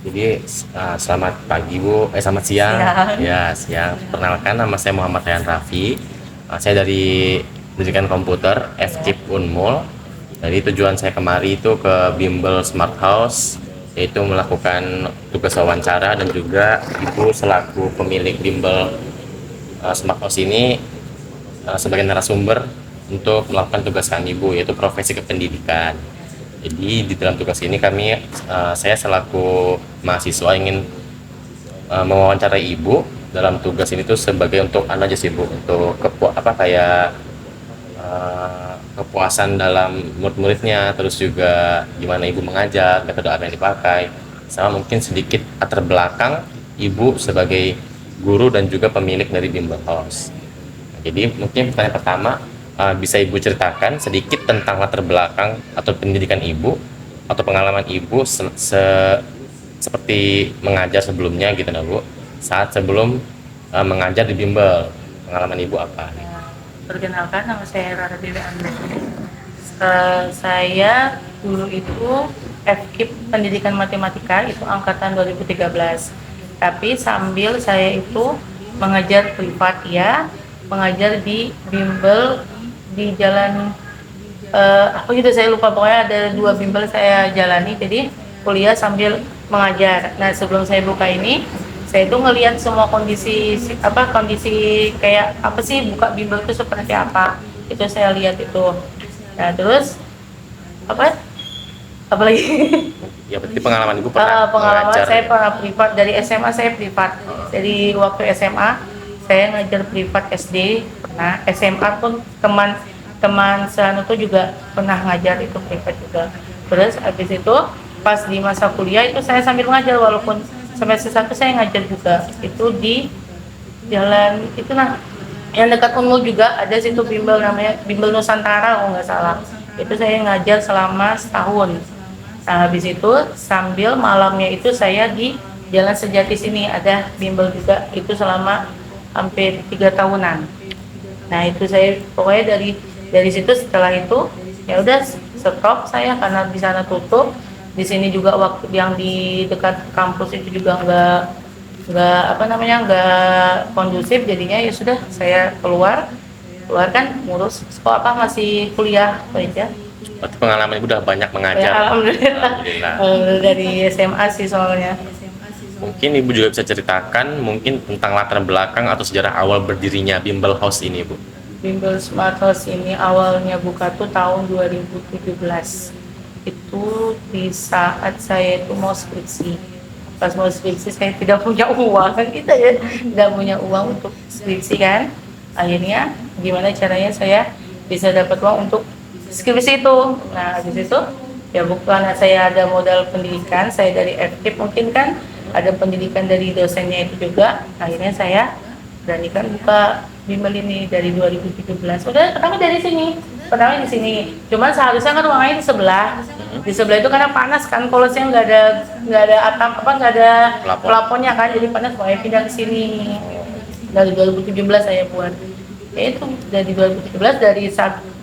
Jadi selamat pagi Bu, selamat siang. Siang. Ya, siang. Perkenalkan nama saya Muhammad Ryan Raffi. Saya dari Pendidikan Komputer FKIP Unmul. Jadi tujuan saya kemari itu ke Bimbel Smart House, yaitu melakukan tugas wawancara dan juga Ibu selaku pemilik Bimbel Smart House ini sebagai narasumber untuk melakukan tugas kami Bu, yaitu profesi kependidikan. Jadi di dalam tugas ini saya selaku mahasiswa ingin mewawancarai ibu dalam tugas ini tuh sebagai untuk aja sih Bu, untuk kepuasan dalam murid-muridnya, terus juga gimana ibu mengajar, metode apa yang dipakai, sama mungkin sedikit latar belakang ibu sebagai guru dan juga pemilik dari Bimbel House. Jadi mungkin pertanyaan pertama, bisa Ibu ceritakan sedikit tentang latar belakang atau pendidikan Ibu atau pengalaman Ibu seperti mengajar sebelumnya gitu nah Bu. Saat sebelum mengajar di bimbel, pengalaman Ibu apa? Perkenalkan, nama saya Rara Dewi Andri. Saya dulu itu FKIP Pendidikan Matematika, itu angkatan 2013. Tapi sambil saya itu mengajar privat ya, mengajar di bimbel di jalan aku juga saya lupa, pokoknya ada 2 bimbel saya jalani, jadi kuliah sambil mengajar. Nah, sebelum saya buka ini, saya itu ngelihat semua kondisi kayak apa sih buka bimbel itu seperti apa, itu saya lihat itu. Nah, terus apa apalagi Ya berarti pengalaman Ibu pernah pengalaman mengajar saya ya? pernah privat dari SMA. Saya privat dari waktu SMA, saya ngajar privat. SD pernah, SMA pun teman-teman seanu tuh juga pernah ngajar itu privat juga. Terus habis itu pas di masa kuliah itu saya sambil ngajar, walaupun semester 1 saya ngajar juga itu di jalan itu nah yang dekat Unmul juga ada situ bimbel, namanya Bimbel Nusantara kalau nggak salah. Itu saya ngajar selama setahun. Nah, habis itu sambil malamnya itu saya di Jalan Sejati sini ada bimbel juga, itu selama hampir 3 tahunan. Nah, itu saya pokoknya dari situ, setelah itu ya udah stop saya karena di sana tutup. Di sini juga waktu yang di dekat kampus itu juga nggak apa namanya nggak kondusif, jadinya ya sudah saya keluar kan ngurus sekolah masih kuliah aja. Berarti pengalaman Ibu udah banyak Ya, mengajar. alhamdulillah. Alhamdulillah. Dari SMA sih soalnya. Mungkin Ibu juga bisa ceritakan mungkin tentang latar belakang atau sejarah awal berdirinya Bimbel House ini, Bu. Bimbel Smart House ini awalnya buka tuh tahun 2017. Itu di saat saya itu mau skripsi. Pas mau skripsi saya tidak punya uang, kita ya tidak punya uang untuk skripsi kan. Akhirnya gimana caranya saya bisa dapat uang untuk skripsi itu. Nah, habis itu ya bukan saya ada modal pendidikan, saya dari FKIP mungkin kan ada pendidikan dari dosennya itu juga. Akhirnya saya beranikan buka bimbel ini dari 2017. Udah pertama dari sini, pertama di sini. Cuman seharusnya kan ruangannya di sebelah. Di sebelah itu karena panas kan, kalau saya nggak ada atap nggak ada plafonnya kan, jadi panas, makanya pindah ke sini. Dari 2017 saya buat. Ya itu dari 2017,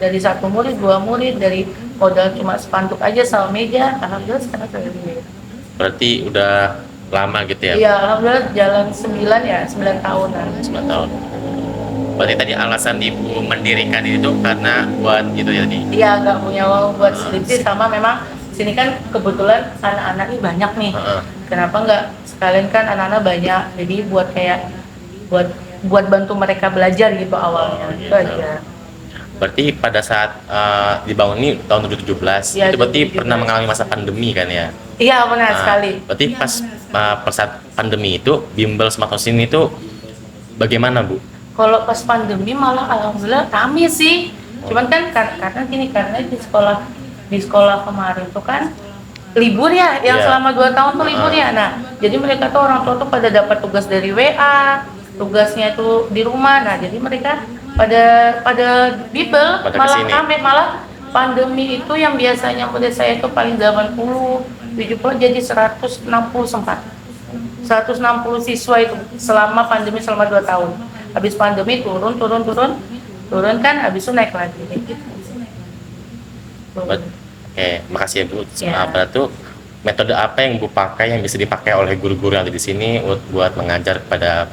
dari satu murid, 2 murid, dari modal cuma spanduk aja sama meja, alhamdulillah sekarang sudah gede. Berarti udah lama gitu ya, Bu? Iya, alhamdulillah jalan 9 ya, 9 tahunan. 9 tahun. Berarti tadi alasan Ibu mendirikan itu karena buat gitu ya tadi? Iya, nggak punya uang buat skripsi, sama memang sini kan kebetulan anak-anak ini banyak nih. Heeh. Kenapa nggak sekalian, kan anak-anak banyak, jadi buat kayak buat buat bantu mereka belajar gitu awalnya. Oh, Itu gitu. aja. Berarti pada saat dibangun ini tahun 2017, Iya, itu berarti 2017. pernah mengalami masa pandemi kan ya? Iya, benar sekali. Berarti pas saat pandemi itu, Bimbel Smart House ini tuh bagaimana, Bu? Kalau pas pandemi malah alhamdulillah rame sih. Cuman kan karena gini, karena di sekolah kemarin tuh kan libur ya, yang Iya. selama 2 tahun tuh libur ya. Nah, jadi mereka tuh orang tua tuh pada dapat tugas dari WA, tugasnya itu di rumah. Nah, jadi mereka pada bimbel, Pada malah kesini. rame, malah pandemi itu yang biasanya murid saya itu paling 80, 70 jadi 160 sempat. 160 siswa itu selama pandemi, selama 2 tahun. Habis pandemi turun kan, habis itu naik lagi. Gitu. Oke, makasih ya Bu. Ya. Berarti metode apa yang Bu pakai yang bisa dipakai oleh guru-guru yang ada di sini buat mengajar kepada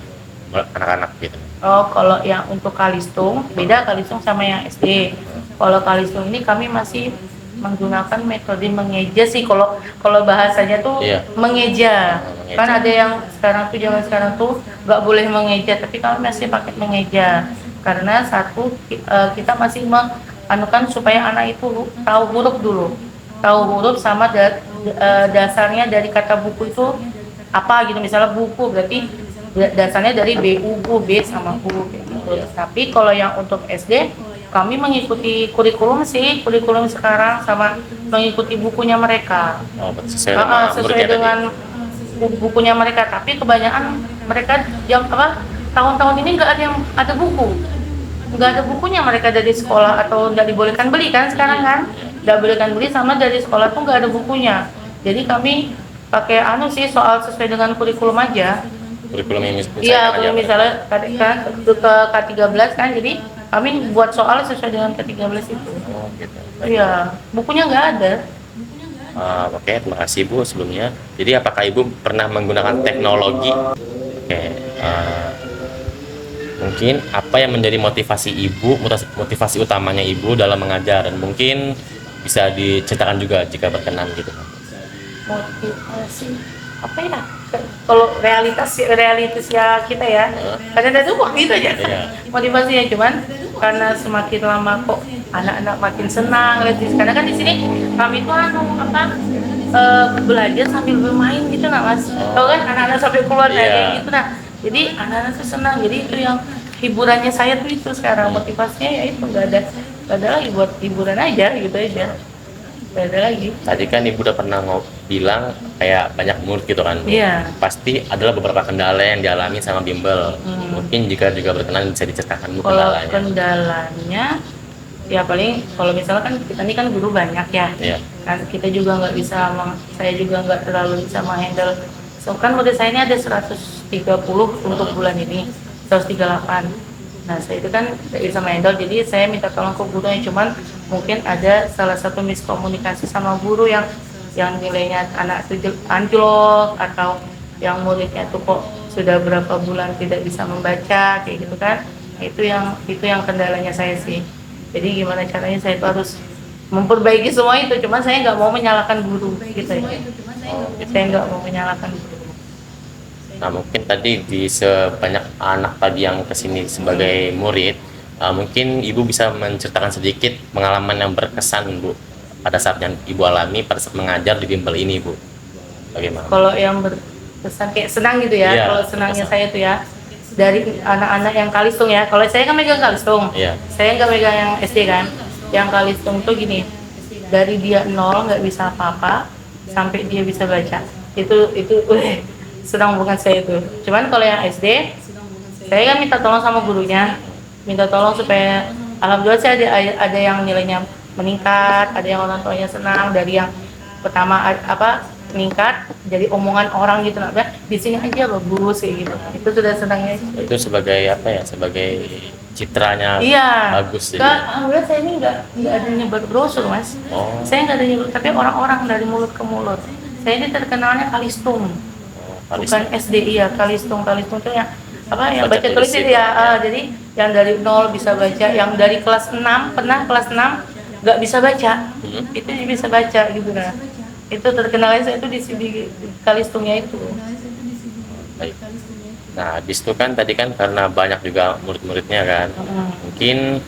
anak-anak gitu? Oh, kalau yang untuk Kalistung, beda Kalistung sama yang SD. Kalau Kalistung ini kami masih menggunakan metode mengeja sih. Kalau bahasanya tuh Iya. mengeja. Mengeja. Kan ada yang zaman sekarang tuh nggak boleh mengeja, tapi kami masih pakai mengeja. Karena satu kita masih anukan supaya anak itu tahu huruf dulu. Tahu huruf sama dasarnya dari kata buku itu apa gitu. Misalnya buku berarti dasarnya dari BU, B sama U gitu. Tapi kalau yang untuk SD kami mengikuti kurikulum sekarang sama mengikuti bukunya mereka. Oh, sesuai dengan Sesuai muridnya dengan bukunya mereka. Tapi kebanyakan mereka yang tahun-tahun ini nggak ada yang ada buku, nggak ada bukunya mereka dari sekolah atau nggak dibolehkan beli kan sekarang kan, nggak bolehkan beli sama dari sekolah tuh nggak ada bukunya. Jadi kami pakai sih soal sesuai dengan kurikulum aja. Kurikulum yang Iya, kalau misalnya kan ke K13 kan, jadi kami buat soal sesuai dengan K13 itu. Oh, gitu. Iya, bukunya nggak ada. Oke, terima kasih Bu sebelumnya. Jadi apakah Ibu pernah menggunakan teknologi? Oke, mungkin apa yang menjadi motivasi Ibu, motivasi utamanya Ibu dalam mengajar, dan mungkin bisa diceritakan juga jika berkenan gitu. Motivasi apa ya? Kalau realitas ya kita ya, kadang-kadang tuh waktu itu aja. Iya. Motivasinya cuman karena semakin lama kok anak-anak makin senang lihat karena kan di sini kami tuh belajar sambil bermain gitu nah Mas. Tahu kan anak-anak sampai keluar kayak gitu nah. Jadi anak-anak tuh senang. Jadi itu yang hiburannya saya tuh itu sekarang, motivasinya ya itu nggak ada lagi buat hiburan aja gitu aja. Nggak ada lagi. Tadi kan Ibu udah pernah bilang kayak banyak murid gitu kan. Iya. Pasti adalah beberapa kendala yang dialami sama bimbel. Mungkin jika juga berkenan bisa diceritakan Bu Kalau kendalanya. kendalanya ya paling kalau misalnya kan kita ini kan guru banyak ya. Iya. Kan kita juga nggak bisa saya juga nggak terlalu bisa menghandle. So kan murid saya ini ada 130 untuk bulan ini, 138. Nah saya itu kan nggak bisa menghandle, jadi saya minta tolong ke gurunya. Cuman mungkin ada salah satu miskomunikasi sama guru yang nilainya anak itu anjlok, atau yang muridnya tuh kok sudah berapa bulan tidak bisa membaca kayak gitu kan. Itu yang kendalanya saya sih. Jadi gimana caranya saya itu harus memperbaiki semua itu. Cuman saya nggak mau menyalahkan guru gitu ya. Saya nggak mau menyalahkan guru. Nah, mungkin tadi di sebanyak anak tadi yang kesini sebagai murid, mungkin Ibu bisa menceritakan sedikit pengalaman yang berkesan Bu pada saat yang Ibu alami pada saat mengajar di bimbel ini Bu. Bagaimana? Kalau yang berkesan kayak senang gitu ya, Iya, kalau senangnya berkesan. saya tuh ya dari anak-anak yang Kalistung ya. Kalau saya kan megang Kalistung, Iya. saya nggak megang yang SD kan. Yang Kalistung tuh gini, dari dia nol nggak bisa apa-apa sampai dia bisa baca. Itu senang banget saya itu. Cuman kalau yang SD, saya kan minta tolong sama gurunya, minta tolong supaya alhamdulillah saya ada yang nilainya meningkat, ada yang orang tuanya senang. Dari yang pertama meningkat jadi omongan orang gitu, nah di sini aja bagus kayak gitu. Itu sudah senangnya. Itu sebagai apa ya? Sebagai citranya Iya. bagus jadi. Alhamdulillah saya ini nggak ada nyebar brosur Mas. Oh. Saya nggak ada nyebar, tapi orang-orang dari mulut ke mulut. Saya ini terkenalnya Kalistung. Bukan SD, iya Kalistung tuh yang yang baca tulis itu ya. Jadi yang dari 0 bisa baca, yang dari kelas 6 pernah kelas 6 nggak bisa baca, itu dia bisa baca gitu nah. Itu terkenalnya saya itu di Kalistungnya itu. Baik. Nah, habis itu kan tadi kan karena banyak juga murid-muridnya kan. Mungkin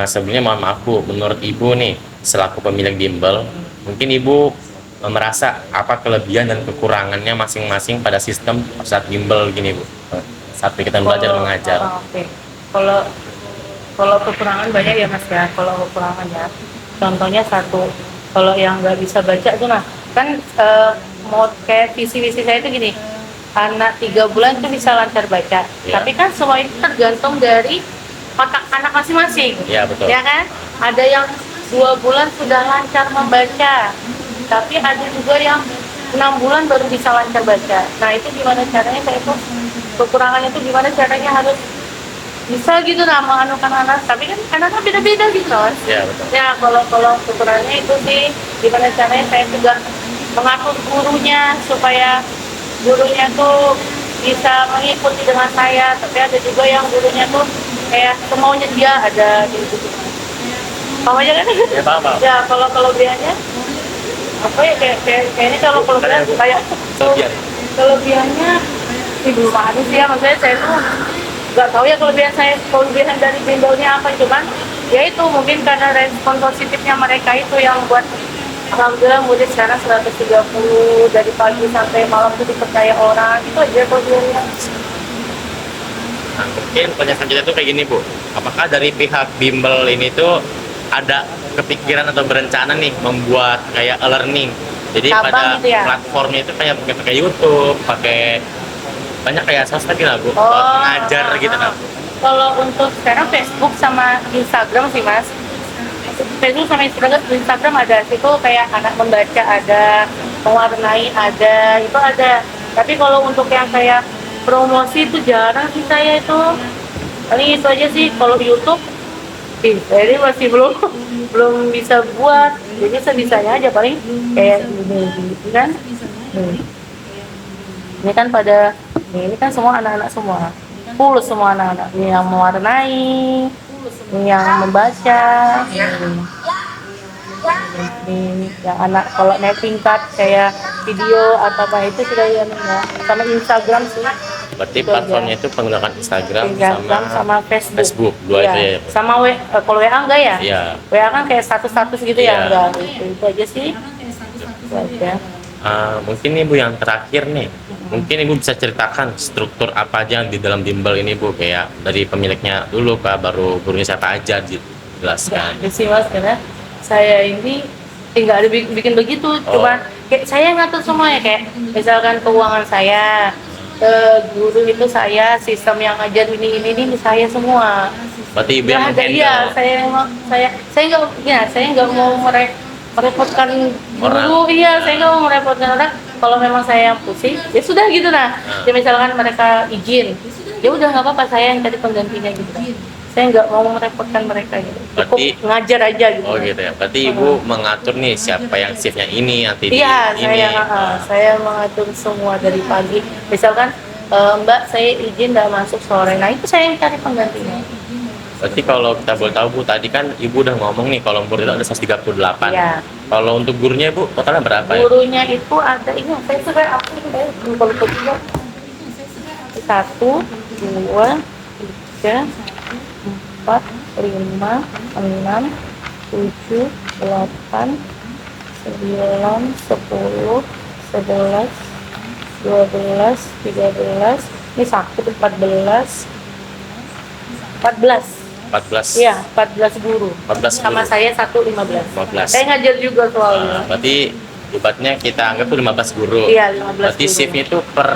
sebelumnya mohon maaf Bu, menurut Ibu nih selaku pemilik bimbel, mungkin Ibu merasa apa kelebihan dan kekurangannya masing-masing pada sistem saat bimbel gini Bu, saat kita belajar mengajar. Oke. Kalau kekurangan banyak ya Mas ya. Kalau kekurangan ya, contohnya satu, kalau yang nggak bisa baca tuh nah kan mau kayak visi-visi saya itu gini, anak 3 bulan tuh bisa lancar baca. Tapi kan semua itu tergantung dari otak anak masing-masing. Iya betul. Ya kan? Ada yang 2 bulan sudah lancar membaca, tapi ada juga yang 6 bulan baru bisa lancar baca. Nah itu gimana caranya saya tuh, kekurangannya tuh gimana caranya harus bisa gitu nah menganukan anak, tapi kan anaknya beda-beda gitu Mas. Iya betul. Ya kalau kekurangannya itu sih gimana caranya saya juga mengatur gurunya supaya gurunya tuh bisa mengikuti dengan saya, tapi ada juga yang gurunya tuh kayak semaunya dia ada gitu. Paham aja kan? Ya paham, paham. Ya kalau kelebihannya apa ya kayaknya kalau kelebihan kayak Kelebihan. kelebihannya belum ada sih ya, maksudnya saya tuh nggak tahu ya kelebihan dari Bimbolnya apa, cuman ya itu mungkin karena respon positifnya mereka itu yang buat alhamdulillah murid sekarang 130 dari pagi sampai malam tuh dipercaya orang, itu aja kelebihannya. Nah, mungkin pertanyaan selanjutnya tuh kayak gini Bu, apakah dari pihak bimbel ini tuh ada kepikiran atau berencana nih membuat kayak e-learning, jadi Cabang pada gitu ya? platformnya itu kayak pakai YouTube, pakai banyak kayak sosmed gitu lah Bu, Oh, buat ngajar gitu lah. Kalau untuk sekarang Facebook sama Instagram sih Mas. Facebook sama Instagram ada, situ kayak anak membaca ada, mewarnai ada, itu ada. Tapi kalau untuk yang kayak promosi itu jarang sih saya itu. Paling itu aja sih. Kalau YouTube, saya ini masih belum belum bisa buat. Jadi sebisanya aja paling kayak gini kan. Nih. Ini kan pada, ini kan semua anak-anak semua. Fulus semua anak-anak. Ini yang mewarnai, ini yang membaca, ini yang anak kalau naik tingkat kayak video atau apa itu sudah ya, sama Instagram sih. Berarti Itu platformnya aja. itu menggunakan Instagram Sama Facebook. Facebook, dua Iya. itu ya. Sama kalau WA enggak ya? Iya. WA kan kayak status-status gitu Iya. ya, enggak. Itu aja sih. Itu aja. Mungkin Ibu yang terakhir nih, mungkin Ibu bisa ceritakan struktur apa aja yang di dalam bimbel ini Bu, kayak dari pemiliknya dulu Kak, baru gurunya siapa aja dijelaskan. Ya sih Mas, karena saya ini tinggal ada bikin begitu, cuma kayak saya ngatur semuanya, kayak misalkan keuangan saya, guru itu saya, sistem yang ngajar ini saya semua. Berarti Ibu yang Nggak ada, iya, menghandle. saya nggak mau merepotkan Orang. guru, iya, saya nggak mau merepotkan orang. Kalau memang saya yang pusing, ya sudah gitu nah. Ya misalkan mereka izin, ya udah nggak apa-apa, saya yang cari penggantinya gitu. Saya nggak mau merepotkan mereka gitu. Cukup Berarti- ngajar aja gitu. Oh gitu ya. Berarti Ibu mengatur nih siapa yang shiftnya ini, nanti di Iya, ini. saya mengatur semua dari pagi. Misalkan Mbak, saya izin nggak masuk sore, nah itu saya yang cari penggantinya. Berarti kalau kita boleh tahu Bu, tadi kan Ibu udah ngomong nih kalau murid ada 138. Iya. Kalau untuk gurunya Bu, totalnya berapa ya? Gurunya itu ada, ini saya sudah aku ini lupa juga. 1, 2, 3, 4, 5, 6, 7, 8, 9, 10, 11, 12, 13, ini 14, 14. 14. Iya, 14 guru. 14 Sama guru. saya 15. 15. Saya ngajar juga soalnya. Berarti ibaratnya kita anggap tuh 15 guru. Iya, 15 Berarti guru. shiftnya itu per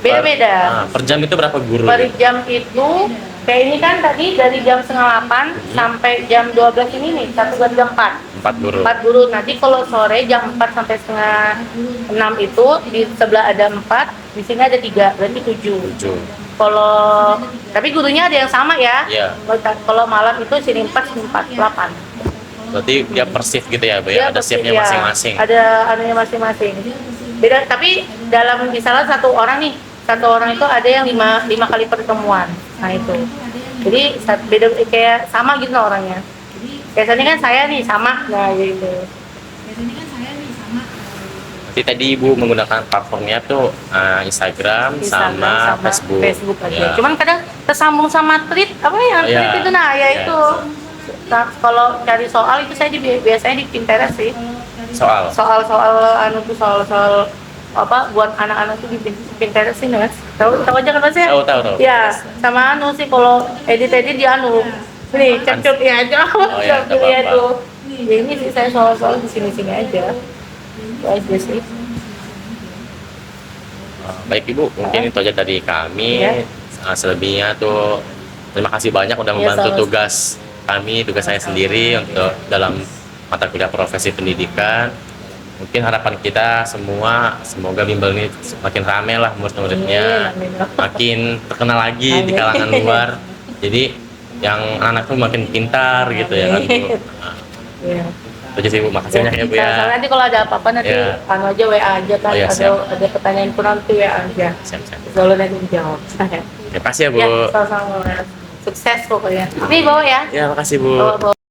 Beda-beda. per jam itu berapa guru? Per jam itu kayak ini kan tadi dari jam setengah 8 sampai jam 12 ini nih, satu jam 4. 4 guru. 4 guru. Nanti kalau sore jam 4 sampai setengah 6 itu di sebelah ada 4, di sini ada 3, berarti 7. 7. Kalau tapi gurunya ada yang sama ya. Iya. Kalau malam itu sini 4, sini 4, 8. Berarti dia per shift gitu ya, Bu Iya, ya? Ada shiftnya iya. masing-masing. Ada anunya masing-masing. Beda, tapi dalam misalnya satu orang itu ada yang 5 kali pertemuan. Nah itu. Jadi beda kayak sama gitu lah orangnya. Biasanya kan saya nih sama, nah gitu. Berarti tadi Ibu menggunakan platformnya tuh Instagram sama Facebook. aja. Ya. Cuman kadang tersambung sama tweet apa ya? Iya. Tweet itu nah ya Iya. itu. Nah, kalau cari soal itu saya biasanya di Pinterest sih. Soal. Soal-soal soal apa buat anak-anak tuh di Pinterest sih Mas. Tahu aja kan Mas ya? Tahu. Ya, sama sih kalau edit di Nih, cecok ya aja. Oh ya, nggak Ya apa-apa. tuh. Ya, ini sih saya soal-soal di sini-sini aja. Itu aja sih. Baik Ibu, mungkin itu aja dari kami. Iya. Selebihnya tuh terima kasih banyak udah Iya, membantu sama-sama. tugas saya sendiri untuk dalam mata kuliah profesi pendidikan. Mungkin harapan kita semua, semoga bimbel ini makin ramai lah murid-muridnya, Amin. makin terkenal lagi di Amin. kalangan luar. Jadi yang anak tuh makin pintar gitu ya kan Bu. Nah, Iya. Itu sih Bu, makasih banyak ya Bu ya. Sama, nanti kalau ada apa-apa nanti Ya. anu aja WA aja kan, Oh, ya, siap. ada pertanyaan kurang tuh WA aja. Siap. Selalu nanti dijawab. Terima kasih ya Bu. Ya, sama-sama. Sukses pokoknya. Nih bawa ya. Ya, makasih Bu. Bawa.